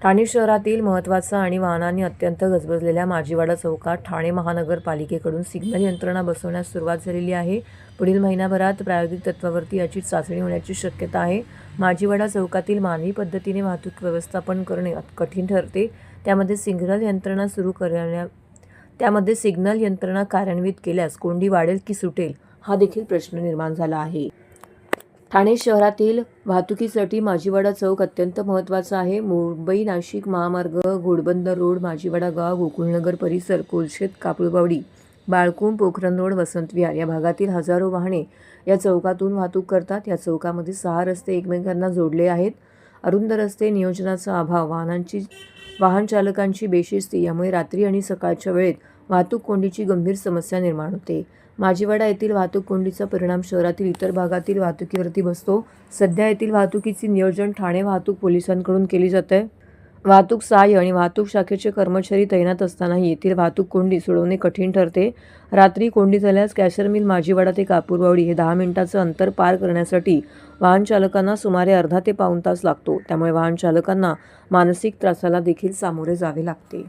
ठाणे शहरातील महत्त्वाचा आणि वाहनांनी अत्यंत गजबजलेल्या माजीवाडा चौकात ठाणे महानगरपालिकेकडून सिग्नल यंत्रणा बसवण्यास सुरुवात झालेली आहे. पुढील महिनाभरात प्रायोगिक तत्त्वावरती याची चाचणी होण्याची शक्यता आहे. माजीवाडा चौकातील मानवी पद्धतीने वाहतूक व्यवस्थापन करणे कठीण ठरते. त्यामध्ये सिग्नल यंत्रणा कार्यान्वित केल्यास कोंडी वाढेल की सुटेल हा देखील प्रश्न निर्माण झाला आहे. ठाणे शहरातील वाहतुकीसाठी माजीवाडा चौक अत्यंत महत्त्वाचा आहे. मुंबई नाशिक महामार्ग, घोडबंदर रोड, माजीवाडा गाव, गोकुळनगर परिसर, कोलशेत, कापळवाडी, बाळकुंभ, पोखरण रोड, वसंत विहार या भागातील हजारो वाहने या चौकातून वाहतूक करतात. या चौकामध्ये 6 रस्ते एकमेकांना जोडले आहेत. अरुंद रस्ते, नियोजनाचा अभाव, वाहन चालकांची बेशिस्ती यामुळे रात्री आणि सकाळच्या वेळेत वाहतूक कोंडीची गंभीर समस्या निर्माण होते. माजीवाडा येथील वाहतूक कोंडीचा परिणाम शहरातील इतर भागातील वाहतुकीवरती बसतो. सध्या येथील वाहतुकीचे नियोजन ठाणे वाहतूक पोलिसांकडून केले जाते. वाहतूक सहाय्य आणि वाहतूक शाखेचे कर्मचारी तैनात असतानाही येथील वाहतूक कोंडी सोडवणे कठीण ठरते. रात्री कोंडी झाल्यास कॅशर मिल माजीवाडा ते कापूरवाडी हे 10 मिनिटाचं अंतर पार करण्यासाठी वाहन चालकांना सुमारे अर्धा ते पाऊण तास लागतो. त्यामुळे वाहन चालकांना मानसिक त्रासाला देखील सामोरे जावे लागते.